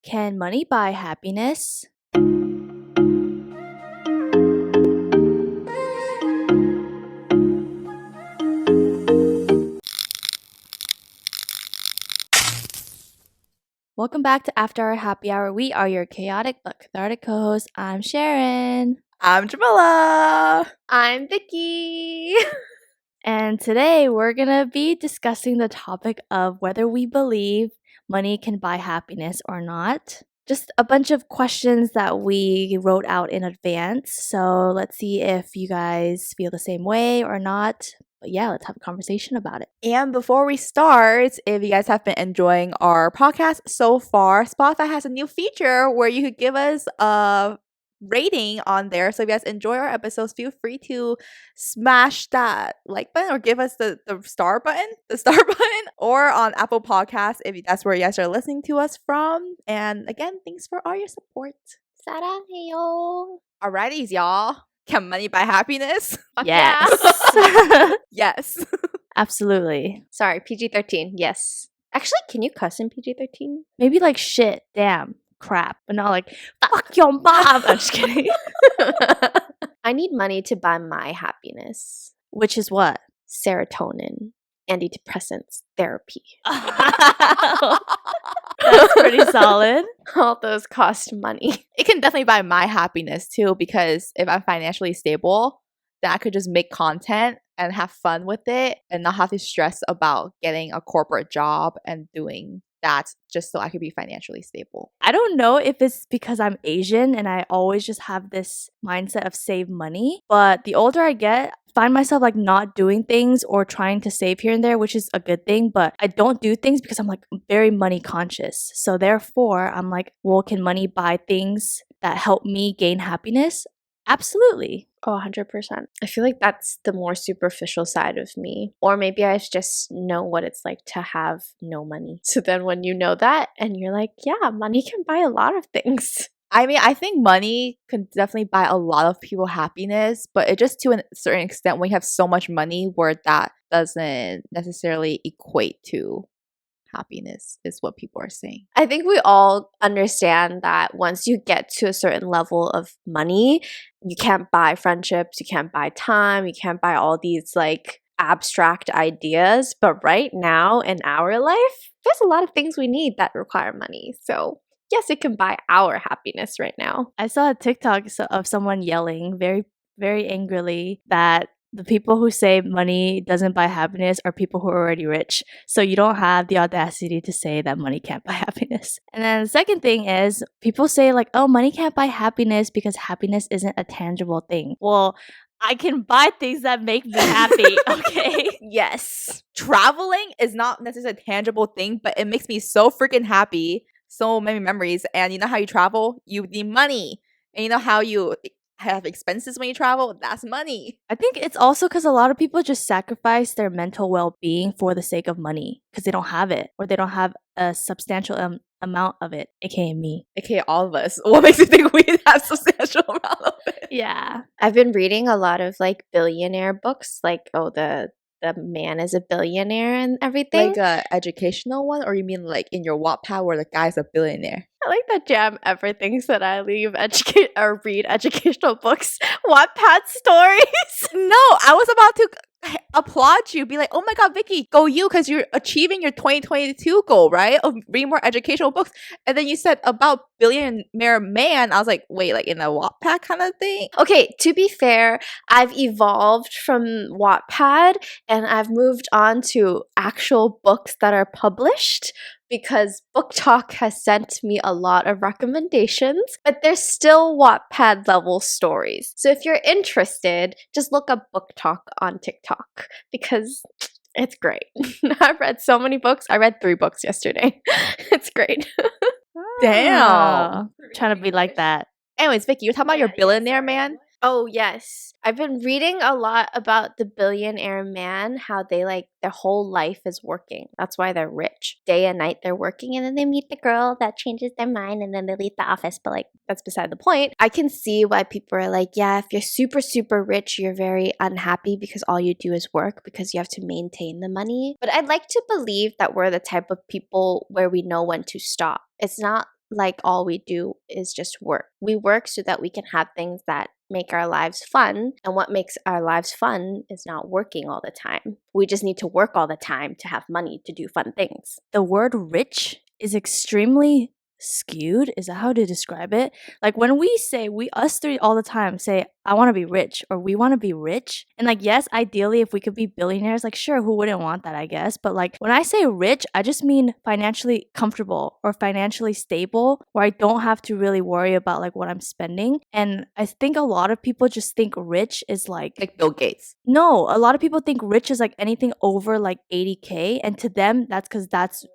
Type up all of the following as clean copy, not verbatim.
Can money buy happiness? Welcome back to After Our Happy Hour. We are your chaotic but cathartic co-hosts. I'm Sharon. I'm Jamila. I'm Vicky. And today we're going to be discussing the topic of whether we believe money can buy happiness or not. Just a bunch of questions that we wrote out in advance. So let's see if you guys feel the same way or not. But yeah, let's have a conversation about it. And before we start, if you guys have been enjoying our podcast so far, Spotify has a new feature where you could give us a rating on there. So if you guys enjoy our episodes, feel free to smash that like button or give us the star button, or on Apple Podcasts if that's where you guys are listening to us from. And again, thanks for all your support. 사랑해요. Alrighties, y'all. Can money buy happiness? Yes. Yes. Absolutely. Sorry, PG-13. Yes. Actually, can you cuss in PG-13? Maybe like shit, damn, crap, but not like fuck your mom. I'm just kidding. I need money to buy my happiness. Which is what? Serotonin, antidepressants, therapy. That's pretty solid. All those cost money. It can definitely buy my happiness too, because if I'm financially stable, then I could just make content and have fun with it and not have to stress about getting a corporate job and doing that just so I could be financially stable. I don't know if it's because I'm Asian and I always just have this mindset of save money, but the older I get, I find myself like not doing things or trying to save here and there, which is a good thing, but I don't do things because I'm like very money conscious. So therefore, I'm like, well, can money buy things that help me gain happiness? Absolutely. Oh, 100%. I feel like that's the more superficial side of me. Or maybe I just know what it's like to have no money. So then when you know that and you're like, yeah, money can buy a lot of things. I mean, I think money can definitely buy a lot of people happiness, but it just to a certain extent when you have so much money where that doesn't necessarily equate to happiness is what people are saying. I think we all understand that once you get to a certain level of money, you can't buy friendships, you can't buy time, you can't buy all these like abstract ideas. But right now in our life, there's a lot of things we need that require money. So yes, it can buy our happiness right now. I saw a TikTok of someone yelling very, very angrily that the people who say money doesn't buy happiness are people who are already rich. So you don't have the audacity to say that money can't buy happiness. And then the second thing is people say like, oh, money can't buy happiness because happiness isn't a tangible thing. Well, I can buy things that make me happy, okay? Yes. Traveling is not necessarily a tangible thing, but it makes me so freaking happy. So many memories. And you know how you travel? You need money. And you know how you have expenses when you travel? That's money. I think it's also because a lot of people just sacrifice their mental well-being for the sake of money because they don't have it or they don't have a substantial amount of it, aka me. AKA all of us. What makes you think we have substantial amount of it? Yeah. I've been reading a lot of like billionaire books, like, oh, the man is a billionaire and everything. Like a educational one, or you mean like in your Wattpad where the guy's a billionaire? I like that Jam ever thinks that I read educational books. Wattpad stories. No, I was about to applaud you, be like, oh my god, Vicky, go you, because you're achieving your 2022 goal, right, of reading more educational books. And then you said about billionaire man. I was like, wait, like in a Wattpad kind of thing? Okay, to be fair, I've evolved from Wattpad and I've moved on to actual books that are published because Book Talk has sent me a lot of recommendations, but they're still Wattpad level stories. So if you're interested, just look up Book Talk on TikTok because it's great. I've read so many books. I read 3 books yesterday. It's great. Damn. Trying to be like that. Anyways, Vicky, you're talking about your billionaire man? Oh, yes. I've been reading a lot about the billionaire man, how they like their whole life is working. That's why they're rich. Day and night they're working, and then they meet the girl that changes their mind and then they leave the office. But like, that's beside the point. I can see why people are like, yeah, if you're super, super rich, you're very unhappy because all you do is work because you have to maintain the money. But I'd like to believe that we're the type of people where we know when to stop. It's not like all we do is just work. We work so that we can have things that make our lives fun. And what makes our lives fun is not working all the time. We just need to work all the time to have money to do fun things. The word rich is extremely skewed. Is that how to describe it? Like when we say, us three all the time say, I want to be rich or we want to be rich. And like, yes, ideally, if we could be billionaires, like, sure, who wouldn't want that, I guess. But like, when I say rich, I just mean financially comfortable or financially stable, where I don't have to really worry about like what I'm spending. And I think a lot of people just think rich is Like Bill Gates. no, a lot of people think rich is like anything over like 80K. And to them, that's because that's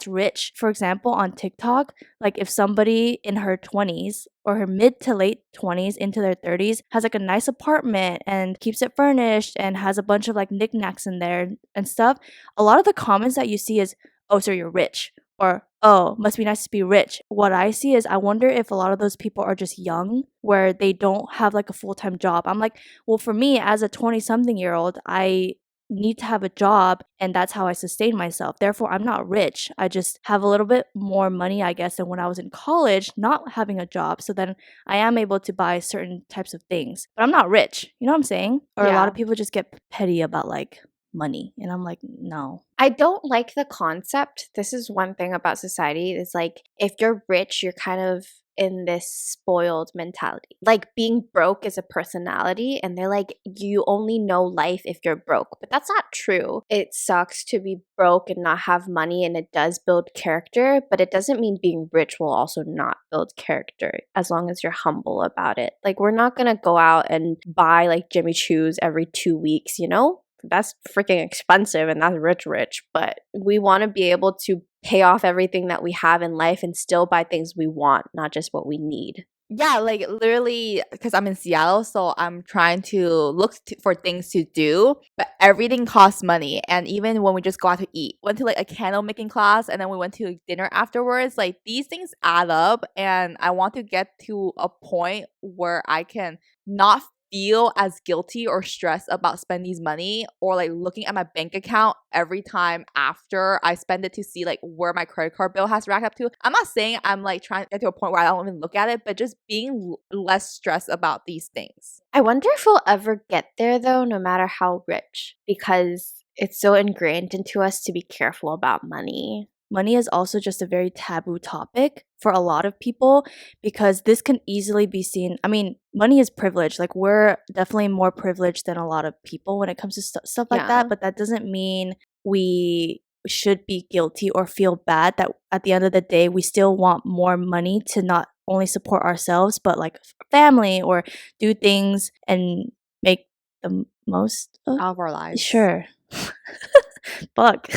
rich. For example, on TikTok, like if somebody in her 20s or her mid to late 20s into their 30s has like a nice apartment and keeps it furnished and has a bunch of like knickknacks in there and stuff, a lot of the comments that you see is, oh, so you're rich. Or, oh, must be nice to be rich. What I see is I wonder if a lot of those people are just young, where they don't have like a full time job. I'm like, well, for me, as a 20-something-year-old, I need to have a job and that's how I sustain myself. Therefore, I'm not rich. I just have a little bit more money, I guess, than when I was in college, not having a job. So then I am able to buy certain types of things, but I'm not rich. You know what I'm saying? Or a lot Yeah. of people just get petty about like money. And I'm like, no. I don't like the concept. This is one thing about society. It's like if you're rich, you're kind of in this spoiled mentality. Like being broke is a personality, and they're like, you only know life if you're broke. But that's not true. It sucks to be broke and not have money, and it does build character, but it doesn't mean being rich will also not build character as long as you're humble about it. Like, we're not gonna go out and buy like Jimmy Choo's every 2 weeks, you know? That's freaking expensive and that's rich, but we want to be able to pay off everything that we have in life and still buy things we want, not just what we need. Yeah, like literally, because I'm in Seattle, so I'm trying to look for things to do, but everything costs money. And even when we just go out to eat, went to like a candle making class, and then we went to dinner afterwards, like these things add up. And I want to get to a point where I can not feel as guilty or stressed about spending these money, or like looking at my bank account every time after I spend it to see like where my credit card bill has racked up to. I'm not saying I'm like trying to get to a point where I don't even look at it, but just being less stressed about these things. I wonder if we'll ever get there though, no matter how rich, because it's so ingrained into us to be careful about money. Money is also just a very taboo topic for a lot of people because this can easily be seen. I mean, money is privilege. Like, we're definitely more privileged than a lot of people when it comes to stuff like Yeah. that. But that doesn't mean we should be guilty or feel bad that at the end of the day, we still want more money to not only support ourselves, but like family or do things and make the most of. Out of our lives. Sure. Fuck.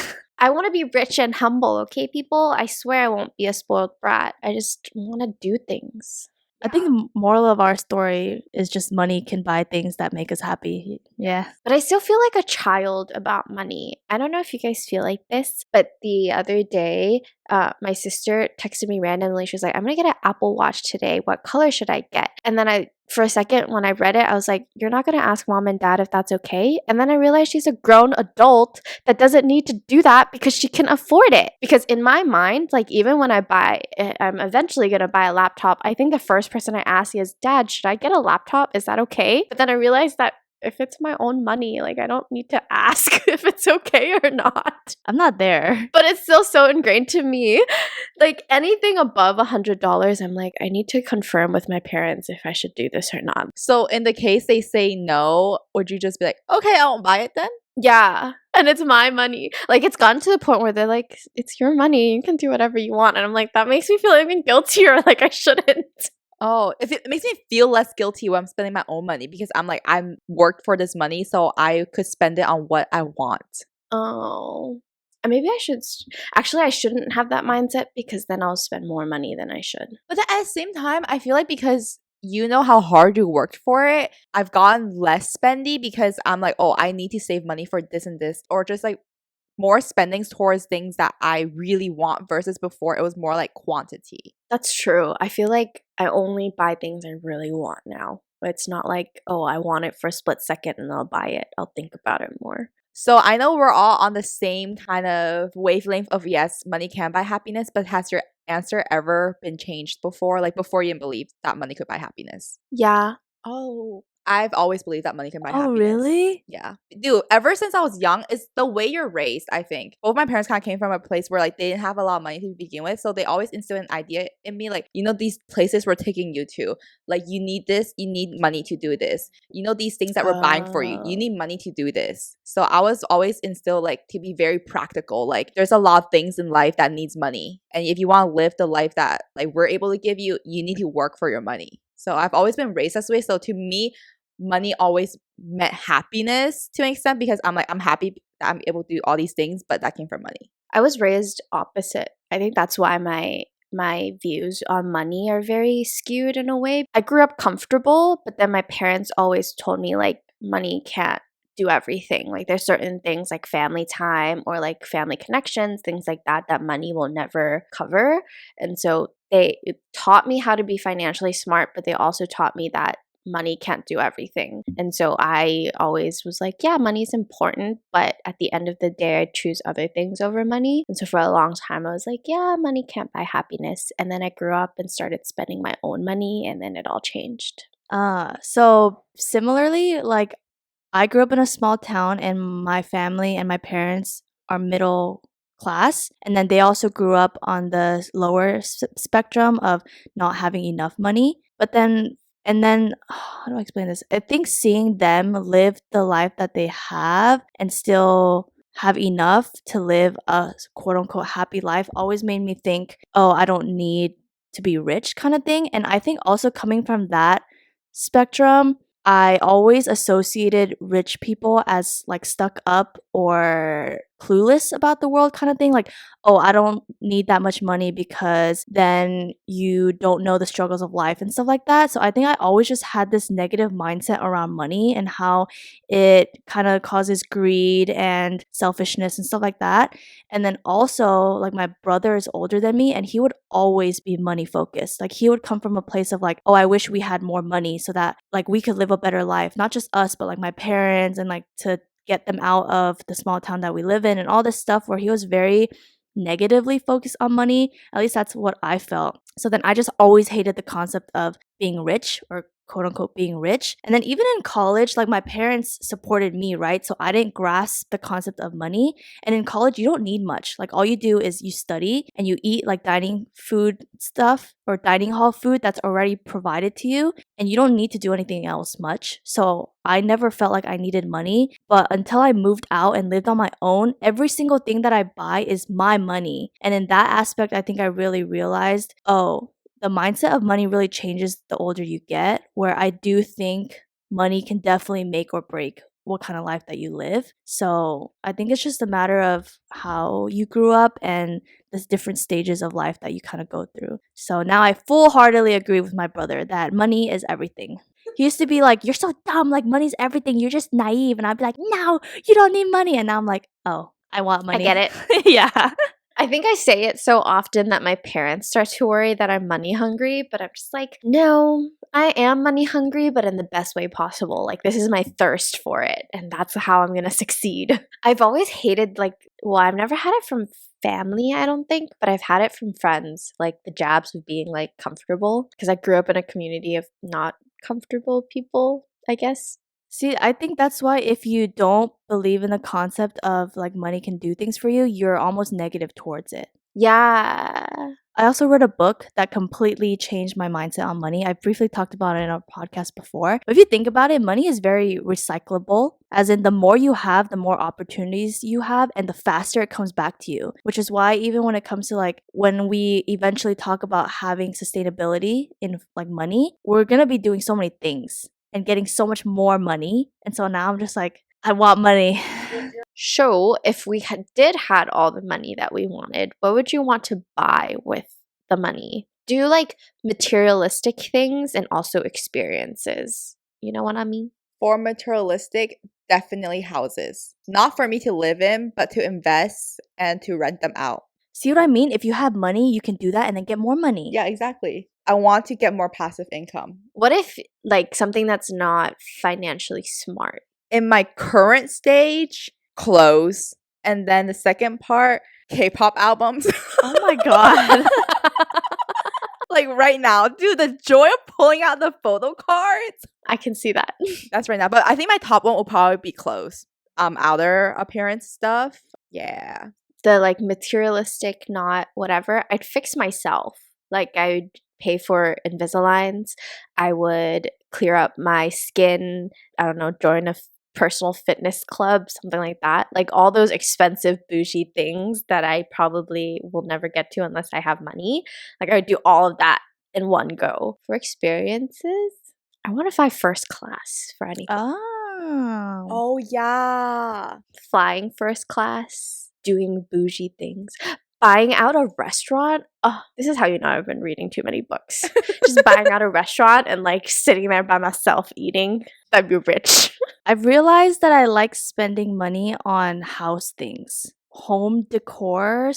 I want to be rich and humble, okay, people? I swear I won't be a spoiled brat. I just want to do things. I think the moral of our story is just money can buy things that make us happy. Yeah. But I still feel like a child about money. I don't know if you guys feel like this, but the other day, my sister texted me randomly. She was like, I'm going to get an Apple Watch today. What color should I get? And then for a second, when I read it, I was like, you're not going to ask mom and dad if that's okay? And then I realized she's a grown adult that doesn't need to do that because she can afford it. Because in my mind, like even when I'm eventually going to buy a laptop, I think the first person I ask is, Dad, should I get a laptop? Is that okay? But then I realized that if it's my own money, like I don't need to ask if it's okay or not. I'm not there. But it's still so ingrained to me. Like anything above $100, I'm like, I need to confirm with my parents if I should do this or not. So in the case they say no, would you just be like, okay, I won't buy it then? Yeah. And it's my money. Like it's gotten to the point where they're like, it's your money. You can do whatever you want. And I'm like, that makes me feel even guiltier. Like I shouldn't. Oh, if it makes me feel less guilty when I'm spending my own money because I'm like, I'm worked for this money, so I could spend it on what I want. Oh. And maybe I should. Actually, I shouldn't have that mindset because then I'll spend more money than I should. But then at the same time, I feel like because you know how hard you worked for it, I've gotten less spendy because I'm like, oh, I need to save money for this and this, or just like more spendings towards things that I really want versus before it was more like quantity. That's true. I feel like I only buy things I really want now. It's not like, oh, I want it for a split second and I'll buy it. I'll think about it more. So I know we're all on the same kind of wavelength of yes, money can buy happiness, but has your answer ever been changed before? Like before you didn't believe that money could buy happiness? Yeah. Oh, I've always believed that money can buy Oh, happiness. really? Yeah. Dude, ever since I was young, it's the way you're raised, I think. Both my parents kind of came from a place where like they didn't have a lot of money to begin with. So they always instilled an idea in me, like, you know, these places we're taking you to. Like you need this, you need money to do this. You know, these things that we're buying for you, you need money to do this. So I was always instilled like to be very practical. Like there's a lot of things in life that needs money. And if you want to live the life that like we're able to give you, you need to work for your money. So I've always been raised this way. So to me, money always meant happiness to an extent because I'm like, I'm happy that I'm able to do all these things, but that came from money. I was raised opposite. I think that's why my views on money are very skewed in a way. I grew up comfortable, but then my parents always told me like money can't do everything. Like there's certain things like family time or like family connections, things like that that money will never cover. And so they taught me how to be financially smart, but they also taught me that money can't do everything. And so I always was like, yeah, money's important, but at the end of the day, I choose other things over money. And so for a long time, I was like, yeah, money can't buy happiness. And then I grew up and started spending my own money, and then it all changed. So similarly, like I grew up in a small town and my family and my parents are middle class. And then they also grew up on the lower spectrum of not having enough money. But then, and then, how do I explain this? I think seeing them live the life that they have and still have enough to live a quote unquote happy life always made me think, oh, I don't need to be rich kind of thing. And I think also coming from that spectrum, I always associated rich people as like stuck up or clueless about the world kind of thing. Like, oh, I don't need that much money because then you don't know the struggles of life and stuff like that. So I think I always just had this negative mindset around money and how it kind of causes greed and selfishness and stuff like that. And then also, like, my brother is older than me and he would always be money focused. Like, he would come from a place of like, oh, I wish we had more money so that like we could live a better life. Not just us, but like my parents and like to get them out of the small town that we live in and all this stuff where he was very negatively focused on money. At least that's what I felt. So then I just always hated the concept of being rich or quote unquote being rich. And then even in college, like my parents supported me, right? So I didn't grasp the concept of money. And in college, you don't need much. Like all you do is you study and you eat like dining food stuff or dining hall food that's already provided to you. And you don't need to do anything else much. So I never felt like I needed money. But until I moved out and lived on my own, every single thing that I buy is my money. And in that aspect, I think I really realized, oh, the mindset of money really changes the older you get, where I do think money can definitely make or break what kind of life that you live. So I think it's just a matter of how you grew up and the different stages of life that you kind of go through. So now I full-heartedly agree with my brother that money is everything. He used to be like, you're so dumb, like money's everything, you're just naive. And I'd be like, no, you don't need money. And now I'm like, oh, I want money. I get it. Yeah. I think I say it so often that my parents start to worry that I'm money hungry, but I'm just like, no, I am money hungry, but in the best way possible. Like, this is my thirst for it, and that's how I'm going to succeed. I've always hated, like, well, I've never had it from family, I don't think, but I've had it from friends, like the jabs of being, like, comfortable, because I grew up in a community of not comfortable people, I guess. See, I think that's why if you don't believe in the concept of like money can do things for you, you're almost negative towards it. Yeah. I also read a book that completely changed my mindset on money. I briefly talked about it in our podcast before. But if you think about it, money is very recyclable. As in, the more you have, the more opportunities you have, and the faster it comes back to you. Which is why even when it comes to like when we eventually talk about having sustainability in like money, we're gonna be doing so many things and getting so much more money. And so now I'm just like, I want money. So, if we did had all the money that we wanted, what would you want to buy with the money? Do you like materialistic things and also experiences? You know what I mean? For materialistic, definitely houses. Not for me to live in, but to invest and to rent them out. See what I mean? If you have money, you can do that and then get more money. Yeah, exactly. I want to get more passive income. What if like something that's not financially smart? In my current stage, clothes. And then the second part, K-pop albums. Oh my god. Like right now, dude, the joy of pulling out the photo cards. I can see that. That's right now. But I think my top one will probably be clothes. Outer appearance stuff. Yeah. The like materialistic, not whatever, I'd fix myself. Like I would pay for Invisaligns. I would clear up my skin. I don't know, join a personal fitness club, something like that. Like all those expensive bougie things that I probably will never get to unless I have money. Like I would do all of that in one go. For experiences, I want to fly first class for anything. Oh yeah. Flying first class, doing bougie things, buying out a restaurant. Oh, this is how you know I've been reading too many books. Just buying out a restaurant and like sitting there by myself eating. I'd be rich. I've realized that I like spending money on house things, home decor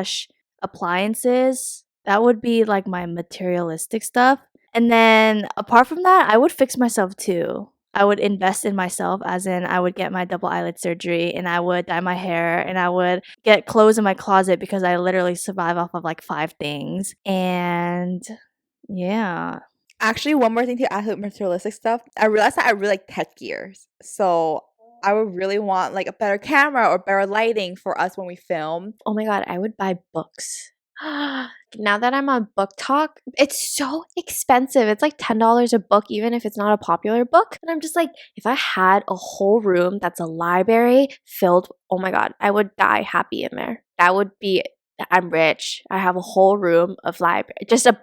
/ appliances. That would be like my materialistic stuff. And then apart from that, I would fix myself too. I would invest in myself, as in I would get my double eyelid surgery and I would dye my hair and I would get clothes in my closet because I literally survive off of like 5 things. And yeah. Actually, one more thing to add to materialistic stuff. I realized that I really like tech gears. So I would really want like a better camera or better lighting for us when we film. Oh my god, I would buy books. Now that I'm on Book Talk, it's so expensive. It's like $10 a book, even if it's not a popular book. And I'm just like, if I had a whole room that's a library filled, oh my god, I would die happy in there. That would be, I'm rich. I have a whole room of library. Just a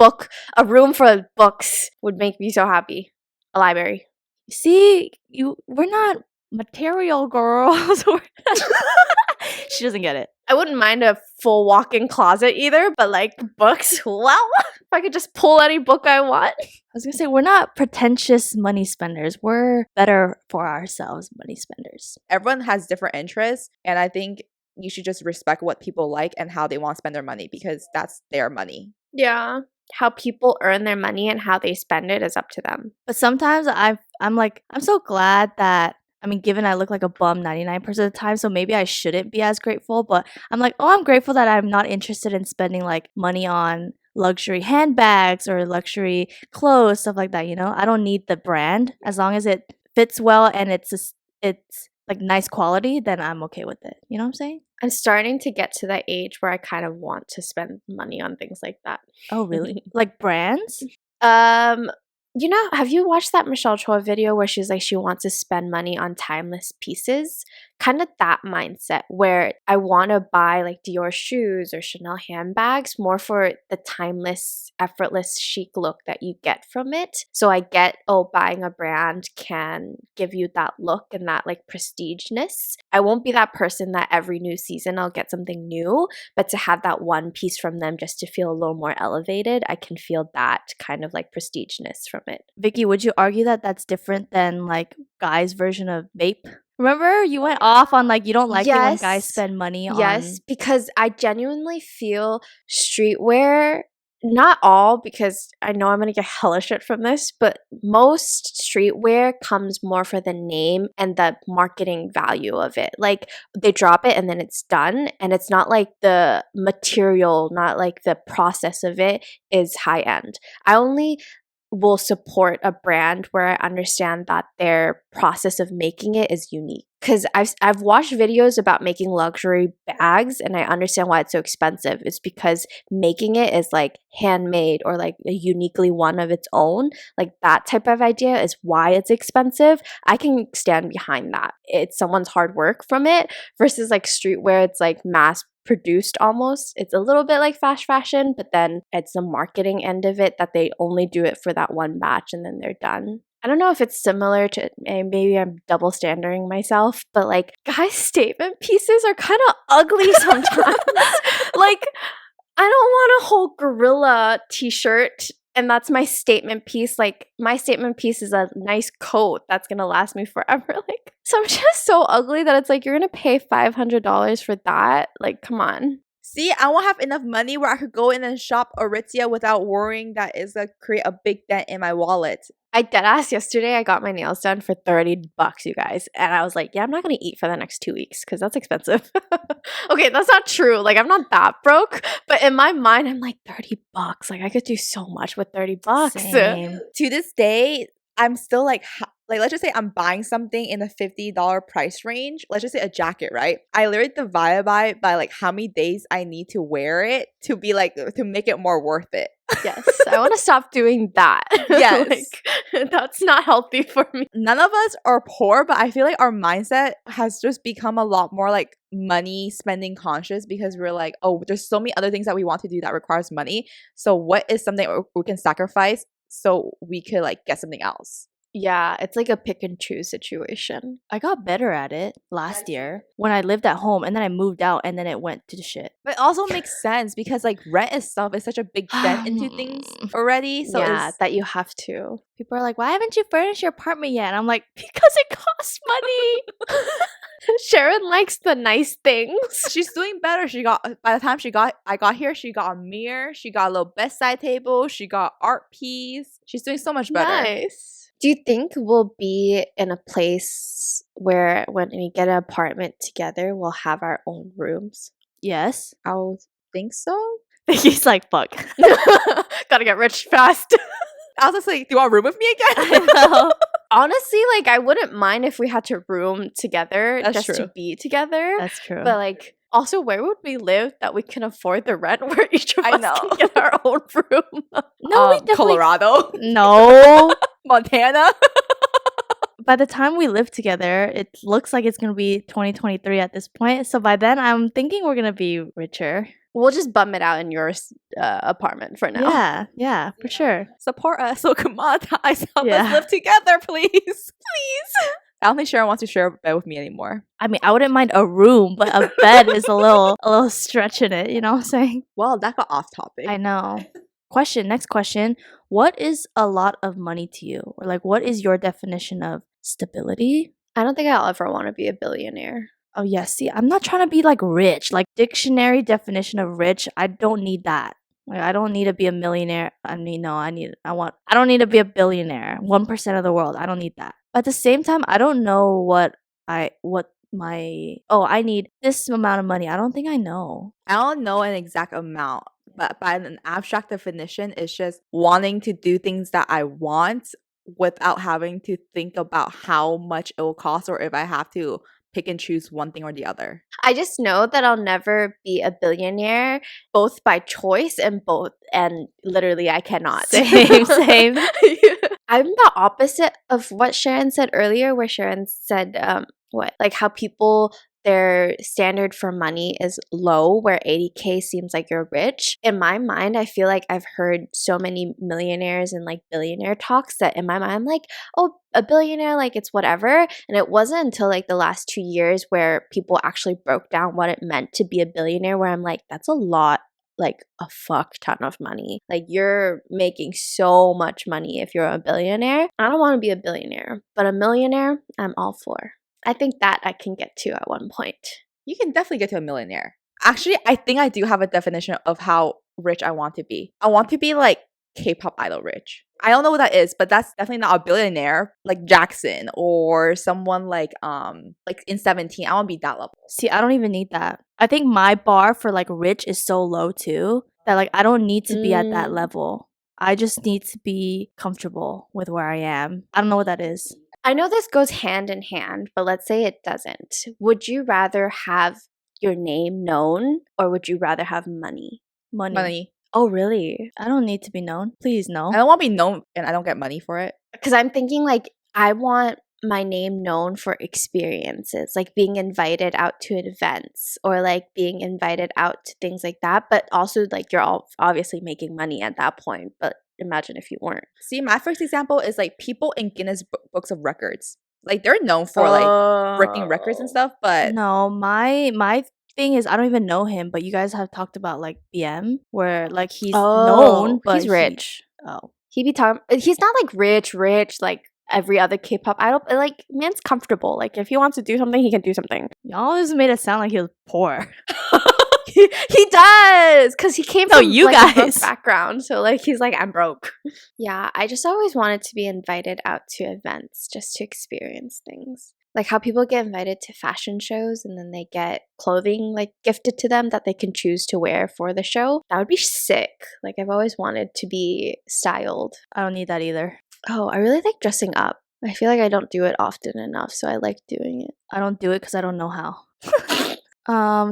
room for books would make me so happy. A library. See, we're not material girls. She doesn't get it. I wouldn't mind a full walk-in closet either, but like books, well, if I could just pull any book I want. I was gonna say, we're not pretentious money spenders. We're better for ourselves money spenders. Everyone has different interests, and I think you should just respect what people like and how they want to spend their money because that's their money. Yeah. How people earn their money and how they spend it is up to them. But sometimes I'm so glad that, I mean, given I look like a bum 99% of the time, so maybe I shouldn't be as grateful, but I'm like, oh, I'm grateful that I'm not interested in spending like money on luxury handbags or luxury clothes, stuff like that, you know? I don't need the brand. As long as it fits well and it's like nice quality, then I'm okay with it. You know what I'm saying? I'm starting to get to that age where I kind of want to spend money on things like that. Oh, really? Like brands? You know, have you watched that Michelle Choi video where she's like, she wants to spend money on timeless pieces? Kind of that mindset where I want to buy like Dior shoes or Chanel handbags more for the timeless, effortless, chic look that you get from it. So I get, buying a brand can give you that look and that like prestigeness. I won't be that person that every new season I'll get something new, but to have that one piece from them just to feel a little more elevated, I can feel that kind of like prestigeness from it. Vicky, would you argue that that's different than like guys' version of vape? Remember, you went off on like you don't like it when guys spend money on. Yes, because I genuinely feel streetwear, not all, because I know I'm going to get hella shit from this, but most streetwear comes more for the name and the marketing value of it. Like they drop it and then it's done, and it's not like the material, not like the process of it is high end. I only will support a brand where I understand that their process of making it is unique. Because I've watched videos about making luxury bags and I understand why it's so expensive. It's because making it is like handmade or like a uniquely one of its own. Like that type of idea is why it's expensive. I can stand behind that. It's someone's hard work from it versus like streetwear. It's like mass produced almost. It's a little bit like fast fashion, but then it's the marketing end of it that they only do it for that one batch and then they're done. I don't know if it's similar to, maybe I'm double standarding myself, but like guys' statement pieces are kind of ugly sometimes. Like I don't want a whole gorilla t-shirt and that's my statement piece. Like my statement piece is a nice coat that's gonna last me forever. Like some just so ugly that it's like you're gonna pay $500 for that. Like come on. See, I won't have enough money where I could go in and shop Aritzia without worrying that it's gonna create a big dent in my wallet. I deadass yesterday, I got my nails done for $30, you guys. And I was like, yeah, I'm not going to eat for the next 2 weeks because that's expensive. Okay, that's not true. Like, I'm not that broke. But in my mind, I'm like, $30. Like, I could do so much with $30. Same. To this day, I'm still like let's just say I'm buying something in the $50 price range. Let's just say a jacket, right? I literally divide by like how many days I need to wear it to be like to make it more worth it. Yes, I want to stop doing that. Yes. Like, that's not healthy for me. None of us are poor, but I feel like our mindset has just become a lot more like money spending conscious because we're like, oh, there's so many other things that we want to do that requires money. So what is something we can sacrifice so we could like get something else? Yeah, it's like a pick and choose situation. I got better at it last year when I lived at home and then I moved out and then it went to the shit. But it also makes sense because like rent itself is such a big dent into things already. So yeah, that you have to. People are like, why haven't you furnished your apartment yet? And I'm like, because it costs money. Sharon likes the nice things. She's doing better. By the time I got here, she got a mirror, she got a little bedside table, she got art piece. She's doing so much better. Nice. Do you think we'll be in a place where when we get an apartment together, we'll have our own rooms? Yes. I would think so. He's like, fuck. Gotta get rich fast. I was just like, do you want to room with me again? I know. Honestly, like, I wouldn't mind if we had to room together That's just true. to be together. That's true. But, like, also, where would we live that we can afford the rent where each of I us know. can get our own room? No, we definitely... Colorado. No. Montana. By the time we live together, it looks like it's going to be 2023 at this point. So by then, I'm thinking we're going to be richer. We'll just bum it out in your apartment for now. Yeah, for sure. Support us. So come on, guys. Help Yeah. us live together, please. Please. I don't think Sharon wants to share a bed with me anymore. I mean, I wouldn't mind a room, but a bed is a little stretch in it. You know what I'm saying? Well, that got off topic. I know. Next question. What is a lot of money to you? Or like, what is your definition of stability? I don't think I'll ever want to be a billionaire. Oh, yeah. See, I'm not trying to be like rich. Like, dictionary definition of rich, I don't need that. Like, I don't need to be a millionaire. I don't need to be a billionaire. 1% of the world. I don't need that. But at the same time, I don't know I need this amount of money. I don't think I know. I don't know an exact amount, but by an abstract definition, it's just wanting to do things that I want without having to think about how much it will cost or if I have to pick and choose one thing or the other. I just know that I'll never be a billionaire, both by choice and literally I cannot. Same. I'm the opposite of what Sharon said earlier, where Sharon said how people, their standard for money is low, where 80K seems like you're rich. In my mind, I feel like I've heard so many millionaires and like billionaire talks that in my mind I'm like, oh, a billionaire, like it's whatever. And it wasn't until like the last 2 years where people actually broke down what it meant to be a billionaire, where I'm like, that's a lot, like a fuck ton of money. Like, you're making so much money if you're a billionaire. I don't want to be a billionaire, but a millionaire, I'm all for. I think that I can get to at one point. You can definitely get to a millionaire. Actually, I think I do have a definition of how rich I want to be. I want to be like K-pop idol rich. I don't know what that is, but that's definitely not a billionaire like Jackson or someone like in 17. I want to be that level. See, I don't even need that. I think my bar for like rich is so low too that like I don't need to be at that level. I just need to be comfortable with where I am. I don't know what that is. I know this goes hand in hand, but let's say it doesn't. Would you rather have your name known or would you rather have money? Money. Oh, really? I don't need to be known. Please, no. I don't want to be known and I don't get money for it. Because I'm thinking like I want my name known for experiences, like being invited out to events or like being invited out to things like that. But also like you're all obviously making money at that point. But imagine if you weren't. See, my first example is like people in Guinness books of records. Like they're known for like breaking records and stuff, but no, my thing is I don't even know him, but you guys have talked about like BM where like he's known, but he's rich. He's not like rich like every other K-pop idol. Like, man's comfortable. Like, if he wants to do something, he can do something. Y'all just made it sound like he was poor. He does, because he came No, from you like a broke guys. background, so like he's like, I'm broke. Yeah, I just always wanted to be invited out to events just to experience things. Like how people get invited to fashion shows and then they get clothing like gifted to them that they can choose to wear for the show. That would be sick. Like I've always wanted to be styled. I don't need that either. Oh, I really like dressing up. I feel like I don't do it often enough, so I like doing it. I don't do it because I don't know how.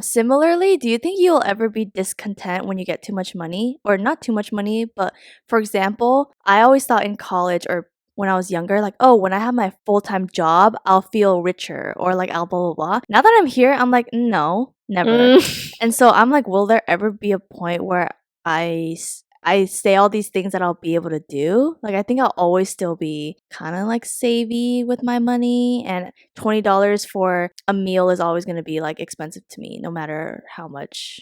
Similarly, do you think you'll ever be discontent when you get too much money? Or not too much money, but for example, I always thought in college or when I was younger, like, oh, when I have my full-time job, I'll feel richer or like I'll blah, blah, blah. Now that I'm here, I'm like, no, never. And so I'm like, will there ever be a point where I say all these things that I'll be able to do? Like, I think I'll always still be kind of like savvy with my money, and $20 for a meal is always going to be like expensive to me, no matter how much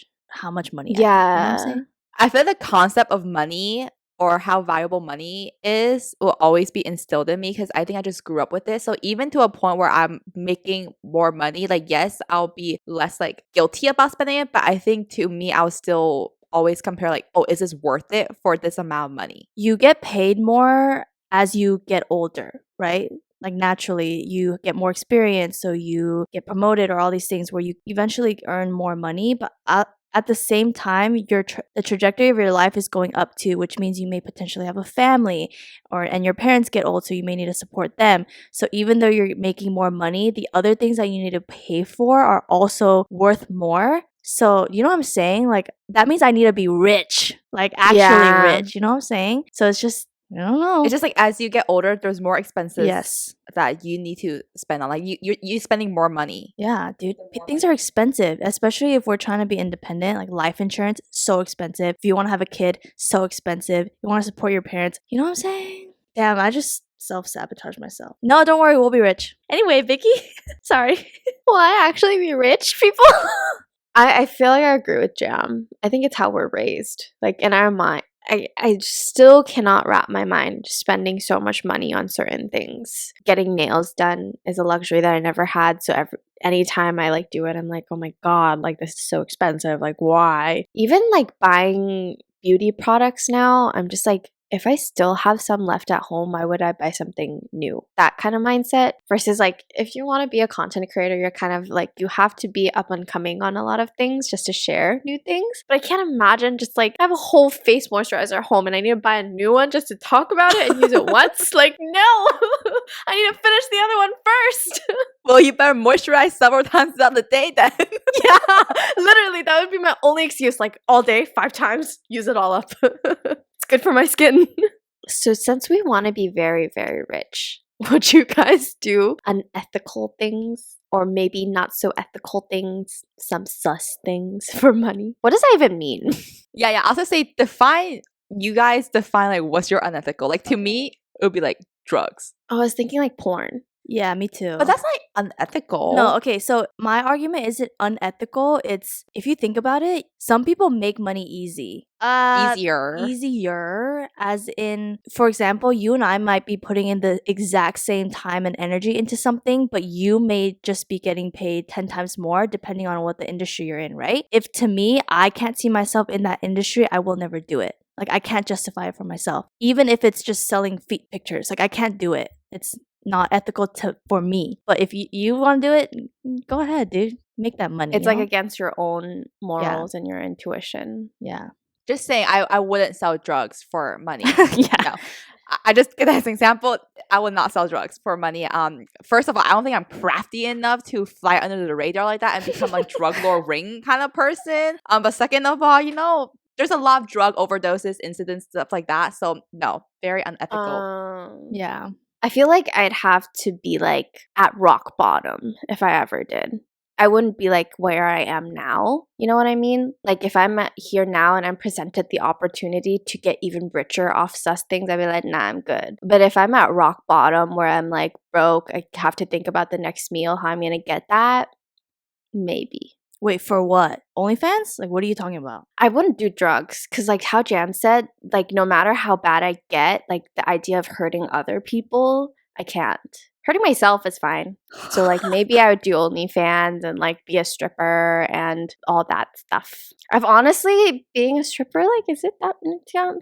money I have. You know what I'm saying? I feel the concept of money or how valuable money is will always be instilled in me because I think I just grew up with it. So even to a point where I'm making more money, like yes, I'll be less like guilty about spending it, but I think to me, I'll still always compare like, oh, is this worth it for this amount of money? You get paid more as you get older, right? Like naturally, you get more experience, so you get promoted or all these things where you eventually earn more money. But at the same time, the trajectory of your life is going up too, which means you may potentially have a family, and your parents get old, so you may need to support them. So even though you're making more money, the other things that you need to pay for are also worth more. So you know what I'm saying? Like that means I need to be rich, like actually rich. You know what I'm saying? So it's just, I don't know. It's just like as you get older, there's more expenses Yes. that you need to spend on. Like you spending more money. Yeah, dude. Things are expensive, especially if we're trying to be independent. Like life insurance, so expensive. If you want to have a kid, so expensive. You want to support your parents. You know what I'm saying? Damn, I just self-sabotage myself. No, don't worry, we'll be rich. Anyway, Vicky, sorry. Will I actually be rich, people? I feel like I agree with Jam. I think it's how we're raised. Like in our mind, I still cannot wrap my mind spending so much money on certain things. Getting nails done is a luxury that I never had. So anytime I like do it, I'm like, oh my God, like this is so expensive. Like why? Even like buying beauty products now, I'm just like, if I still have some left at home, why would I buy something new? That kind of mindset versus like, if you want to be a content creator, you're kind of like, you have to be up and coming on a lot of things just to share new things. But I can't imagine just like, I have a whole face moisturizer at home and I need to buy a new one just to talk about it and use it once. Like, no, I need to finish the other one first. Well, you better moisturize several times throughout the day then. Yeah, literally, that would be my only excuse. Like all day, 5 times, use it all up. It's good for my skin. So since we want to be very, very rich, would you guys do unethical things or maybe not so ethical things, some sus things for money? What does that even mean? Yeah. I also say you guys define like what's your unethical. Like to me, it would be like drugs. I was thinking like porn. Yeah, me too. But that's not unethical. No, okay, so my argument isn't unethical. It's, if you think about it, some people make money easy. Easier, as in, for example, you and I might be putting in the exact same time and energy into something, but you may just be getting paid 10 times more depending on what the industry you're in, right? If to me, I can't see myself in that industry, I will never do it. Like, I can't justify it for myself. Even if it's just selling feet pictures, like, I can't do it. It's not ethical for me. But if you want to do it, go ahead, dude. Make that money. It's like against your own morals and your intuition. Yeah. Just saying, I wouldn't sell drugs for money. Yeah. No. I just get as an example. I would not sell drugs for money. First of all, I don't think I'm crafty enough to fly under the radar like that and become a drug lord ring kind of person. But second of all, there's a lot of drug overdoses, incidents, stuff like that. So no, very unethical. Yeah. I feel like I'd have to be like at rock bottom if I ever did. I wouldn't be like where I am now. You know what I mean? Like if I'm here now and I'm presented the opportunity to get even richer off sus things, I'd be like, nah, I'm good. But if I'm at rock bottom where I'm like broke, I have to think about the next meal, how I'm going to get that, maybe. Wait, for what? OnlyFans? Like, what are you talking about? I wouldn't do drugs because, like how Jam said, like no matter how bad I get, like the idea of hurting other people, I can't. Hurting myself is fine. So like maybe I would do OnlyFans and like be a stripper and all that stuff. I've honestly being a stripper, like, is it that yeah,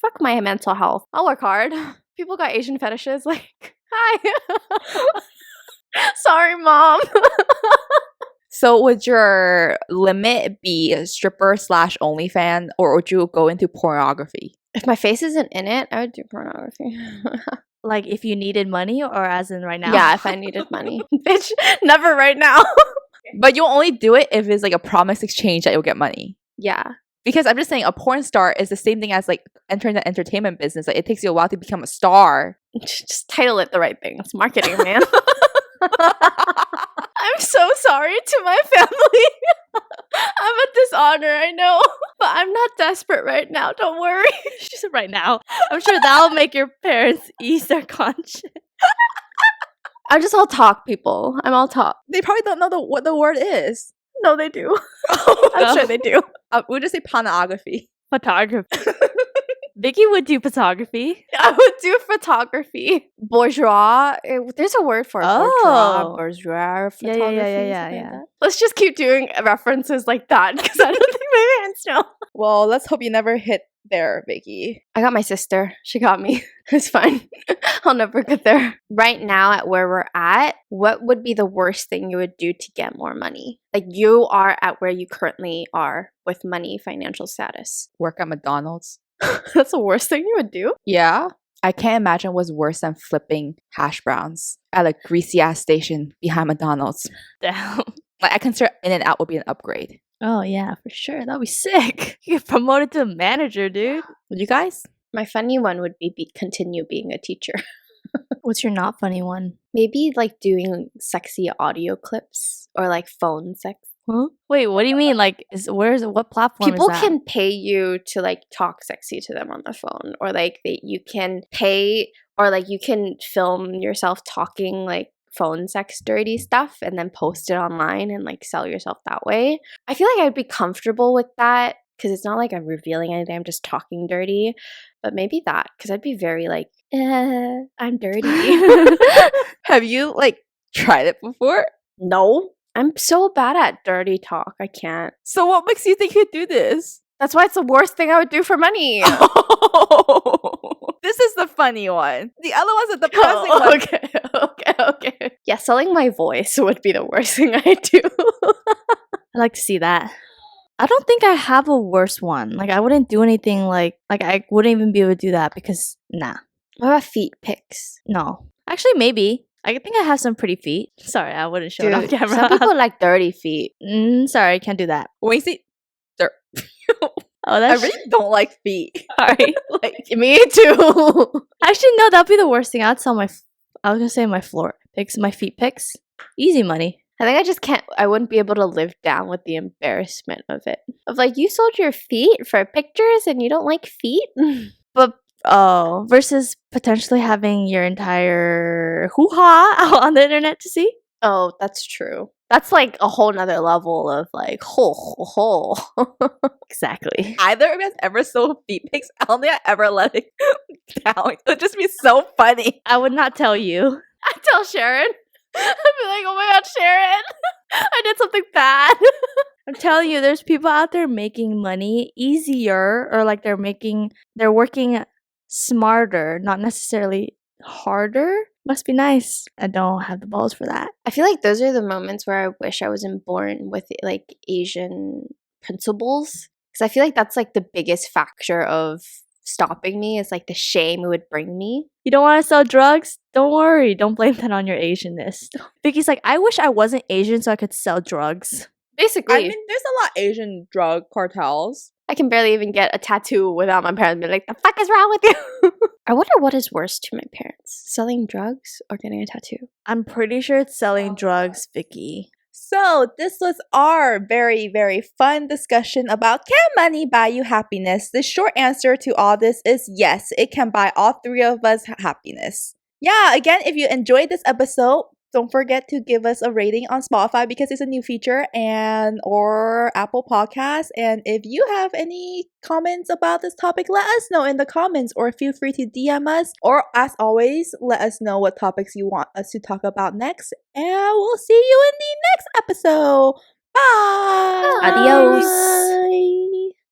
fuck my mental health. I'll work hard. People got Asian fetishes, like, hi. Sorry, mom. So would your limit be a stripper / OnlyFan, or would you go into pornography? If my face isn't in it, I would do pornography. Like if you needed money or as in right now? Yeah, if I needed money. Bitch, never right now. But you'll only do it if it's like a promise exchange that you'll get money. Yeah. Because I'm just saying a porn star is the same thing as like entering the entertainment business. Like it takes you a while to become a star. Just title it the right thing. It's marketing, man. I'm so sorry to my family. I'm a dishonor, I know. But I'm not desperate right now. Don't worry. She said right now. I'm sure that'll make your parents ease their conscience. I'm just all talk, people. I'm all talk. They probably don't know what the word is. No, they do. I'm sure they do. We'll just say pornography. Photography. Vicky would do photography. I would do photography. Bourgeois. There's a word for it. Oh. Bourgeois photography. Yeah. something like that. Let's just keep doing references like that because I don't think my parents know. Well, let's hope you never hit there, Vicky. I got my sister. She got me. It's fine. I'll never get there. Right now, at where we're at, what would be the worst thing you would do to get more money? Like you are at where you currently are with money, financial status. Work at McDonald's. That's the worst thing you would do? Yeah. I can't imagine what's worse than flipping hash browns at a greasy ass station behind McDonald's. Damn. Like I consider In-N-Out would be an upgrade. Oh yeah, for sure. That'd be sick. You get promoted to a manager, dude. Would you guys? My funny one would be continue being a teacher. What's your not funny one? Maybe like doing sexy audio clips or like phone sex. Huh? Wait, what do you mean? Like, what platform People is that? can pay you to like talk sexy to them on the phone, or like you can pay, or like you can film yourself talking like phone sex dirty stuff and then post it online and like sell yourself that way. I feel like I'd be comfortable with that because it's not like I'm revealing anything, I'm just talking dirty. But maybe that, because I'd be very like, I'm dirty. Have you like tried it before? No, I'm so bad at dirty talk. I can't. So what makes you think you'd do this? That's why it's the worst thing I would do for money. Oh, this is the funny one. The other one's the depressing one. Okay. Yeah, selling my voice would be the worst thing I do. I'd like to see that. I don't think I have a worse one. Like, I wouldn't do anything like I wouldn't even be able to do that because, nah. What about feet pics? No. Actually, maybe. I think I have some pretty feet. Sorry, I wouldn't show it on camera. Some people like dirty feet. Sorry, I can't do that. When you see dirt. Oh, I that's really don't like feet. sorry. Like Me too. Actually, no, that'd be the worst thing. I'd sell I was gonna say my floor pics, my feet pics. Easy money. I think I just can't, I wouldn't be able to live down with the embarrassment of it. Of like, you sold your feet for pictures and you don't like feet? But versus potentially having your entire hoo-ha out on the internet to see. Oh, that's true. That's like a whole nother level of like, ho. Exactly. either of us ever sold feet pics. I don't think I ever let it down. It would just be so funny. I would not tell you. I tell Sharon. I'd be like, oh my god, Sharon. I did something bad. I'm telling you, there's people out there making money easier, or like they're working smarter, not necessarily harder. Must be nice. I don't have the balls for that. I feel like those are the moments where I wish I wasn't born with like Asian principles. Because I feel like that's like the biggest factor of stopping me is like the shame it would bring me. You don't want to sell drugs? Don't worry. Don't blame that on your Asianness. Vicky's like, I wish I wasn't Asian so I could sell drugs. Basically, I mean, there's a lot of Asian drug cartels. I can barely even get a tattoo without my parents being like, the fuck is wrong with you? I wonder what is worse to my parents, selling drugs or getting a tattoo? I'm pretty sure it's selling drugs, Vicky. So this was our very, very fun discussion about can money buy you happiness? The short answer to all this is yes, it can buy all three of us happiness. Yeah, again, if you enjoyed this episode, don't forget to give us a rating on Spotify because it's a new feature, and or Apple Podcasts. And if you have any comments about this topic, let us know in the comments, or feel free to DM us. Or as always, let us know what topics you want us to talk about next. And we'll see you in the next episode. Bye. Adios. Bye.